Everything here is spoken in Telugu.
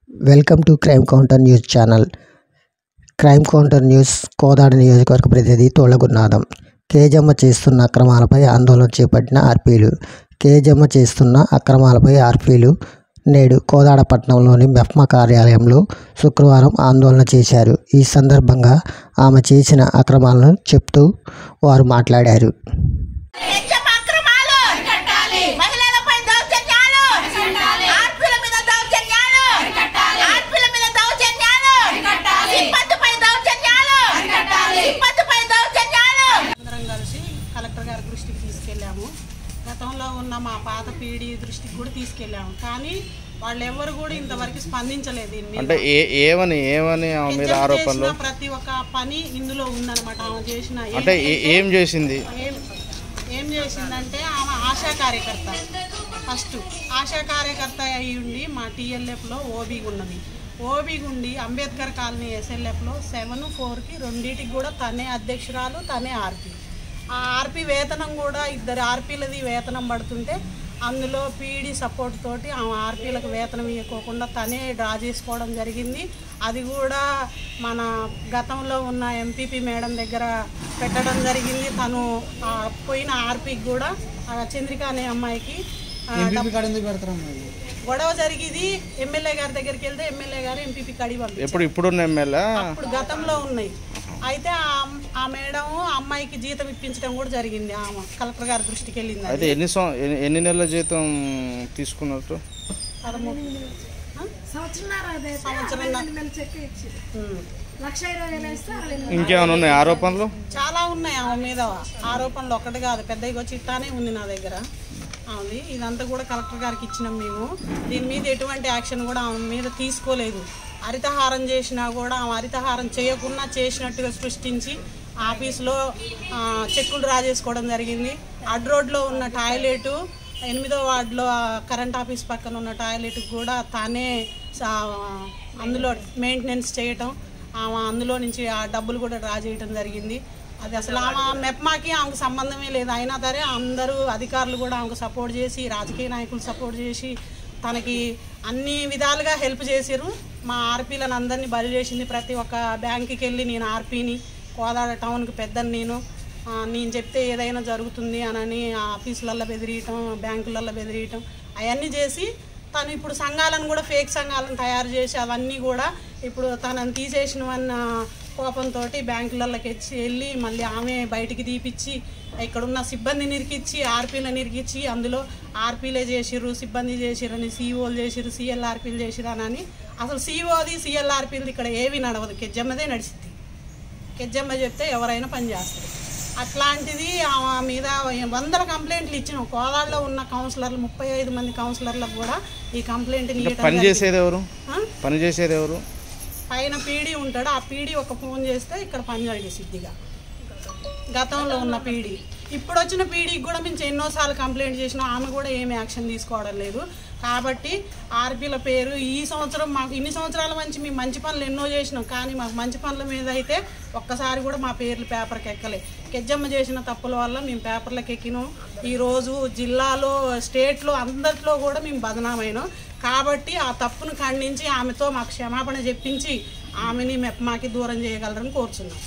Welcome to crime counter news channel. Crime counter news Kodad నియోజకవర్గ ప్రతినిధి తోళ్లగురునాథం. కేజమ్మ చేస్తున్న అక్రమాలపై ఆందోళన చేపట్టిన ఆర్పీలు. కేజమ్మ చేస్తున్న అక్రమాలపై ఆర్పీలు నేడు కోదాడ పట్టణంలోని మెఫ్మా కార్యాలయంలో శుక్రవారం ఆందోళన చేశారు. ఈ సందర్భంగా ఆమె చేసిన అక్రమాలను చెప్తూ వారు మాట్లాడారు. కలెక్టర్ గారి దృష్టికి తీసుకెళ్ళాము. గతంలో ఉన్న మా పాత పీడీ దృష్టికి కూడా తీసుకెళ్ళాము. కానీ వాళ్ళు ఎవరు కూడా ఇంతవరకు స్పందించలేదు. అంటే ఏమని మీద ఆరోపణలు ప్రతి ఒక్క పని ఇందులో ఉందన్నమాట. ఆమె చేసిన అంటే ఏం చేసిందంటే ఆమె ఆశా కార్యకర్త. ఫస్ట్ ఆశా కార్యకర్త అయి ఉండి మా టీఎల్ఎఫ్లో ఓబీగా ఉన్నది. ఓబీగా ఉండి అంబేద్కర్ కాలనీ ఎస్ఎల్ఎఫ్లో 7-4కి రెండింటికి కూడా తనే అధ్యక్షురాలు, తనే ఆర్పీ. ఆ ఆర్పీ వేతనం కూడా 2 ఆర్పీలది వేతనం పడుతుంటే అందులో పీడీ సపోర్ట్ తోటి ఆ ఆర్పీలకు వేతనం ఇవ్వకోకుండా తనే డ్రా చేసుకోవడం జరిగింది. అది కూడా మన గతంలో ఉన్న ఎంపీపీ మేడం దగ్గర పెట్టడం జరిగింది. తను పోయిన ఆర్పీకి కూడా చంద్రిక అనే అమ్మాయికి గొడవ జరిగింది. ఎమ్మెల్యే గారి దగ్గరికి వెళ్తే ఎమ్మెల్యే గారు ఎంపీపీ కడి పంపించారు. ఇప్పుడు గతంలో ఉన్నాయి. అయితే ఆ మేడం అమ్మాయికి జీతం ఇప్పించడం కూడా జరిగింది. ఆమె కలెక్టర్ గారి దృష్టికి వెళ్ళింది. అయితే ఎన్ని నెలల జీతం తీసుకున్నట్టు? 1,20,000. ఇంకేమైనా ఉన్నాయి ఆరోపణలు? చాలా ఉన్నాయి ఆమె మీద ఆరోపణలు. ఒకటి కాదు, పెద్దగా చిట్టానే ఉంది నా దగ్గర. అవును, ఇదంతా కూడా కలెక్టర్ గారికి ఇచ్చినాం మేము. దీని మీద ఎటువంటి యాక్షన్ కూడా ఆమె మీద తీసుకోలేదు. హరితహారం చేసినా కూడా ఆమె హరితహారం చేయకుండా చేసినట్టుగా సృష్టించి ఆఫీసులో చెక్కులు డ్రా చేసుకోవడం జరిగింది. అడ్ రోడ్లో ఉన్న టాయిలెట్ 8వ వార్డులో కరెంట్ ఆఫీస్ పక్కన ఉన్న టాయిలెట్కి కూడా తానే అందులో మెయింటెనెన్స్ చేయటం, ఆమె అందులో నుంచి ఆ డబ్బులు కూడా డ్రా చేయటం జరిగింది. అది అసలు ఆమె మెప్మాకి ఆమెకు సంబంధమే లేదు. అయినా సరే అందరూ అధికారులు కూడా ఆమెకు సపోర్ట్ చేసి, రాజకీయ నాయకులు సపోర్ట్ చేసి తనకి అన్ని విధాలుగా హెల్ప్ చేశారు. మా ఆర్పీలను అందరినీ బలి చేసింది. ప్రతి ఒక్క బ్యాంకుకి వెళ్ళి నేను ఆర్పీని, కోదాడ టౌన్కి పెద్దని నేను చెప్తే ఏదైనా జరుగుతుంది అని ఆఫీసులలో బెదిరియటం, బ్యాంకులలో బెదిరియటం అవన్నీ చేసి తను ఇప్పుడు సంఘాలను కూడా ఫేక్ సంఘాలను తయారు చేసి అవన్నీ కూడా ఇప్పుడు తనని తీసేసినవన్న కోపంతో బ్యాంకులలోకి వెళ్ళి మళ్ళీ ఆమె బయటికి తీపిచ్చి ఇక్కడున్న సిబ్బందిని నిరికిచ్చి ఆర్పీలను నిరికిచ్చి అందులో ఆర్పీలే చేసిర్రు, సిబ్బంది చేసిరని, సీఓలు చేసిర్రు, సిఎల్ఆర్పీలు చేసిరని. అసలు సీఓది సిఎల్ఆర్పీలది ఇక్కడ ఏవి నడవదు, కెజ్జమ్మదే నడిచింది. కెజ్జమ్మ చెప్తే ఎవరైనా పని చేస్తారు. అట్లాంటిది ఆమె మీద 100 కంప్లైంట్లు ఇచ్చినాం. కోదాడలో ఉన్న కౌన్సిలర్లు 35 మంది కౌన్సిలర్లకు కూడా ఈ కంప్లైంట్ పనిచేసేది ఎవరు? పైన పీడీ ఉంటాడు. ఆ పీడీ ఒక ఫోన్ చేస్తే ఇక్కడ పని జరిగేసిద్దిగా. గతంలో ఉన్న పీడీ, ఇప్పుడు వచ్చిన పీడీకి కూడా మేము ఎన్నోసార్లు కంప్లైంట్ చేసినా ఆమె కూడా ఏమి యాక్షన్ తీసుకోవడం లేదు. కాబట్టి ఆర్పీల పేరు ఈ సంవత్సరం మాకు ఇన్ని సంవత్సరాల నుంచి మేము మంచి పనులు ఎన్నో చేసినాం. కానీ మాకు మంచి పనుల మీద అయితే ఒక్కసారి కూడా మా పేర్లు పేపర్కి ఎక్కలే. కెజ్జమ్మ చేసిన తప్పుల వల్ల మేము పేపర్లకు ఎక్కినాం. ఈరోజు జిల్లాలో, స్టేట్లో అందరిలో కూడా మేము బదనామైనాం. కాబట్టి ఆ తప్పును ఖండించి ఆమెతో మాకు క్షమాపణ చెప్పించి ఆమెని మెప్మాకి దూరం చేయగలరని కోరుచున్నాం.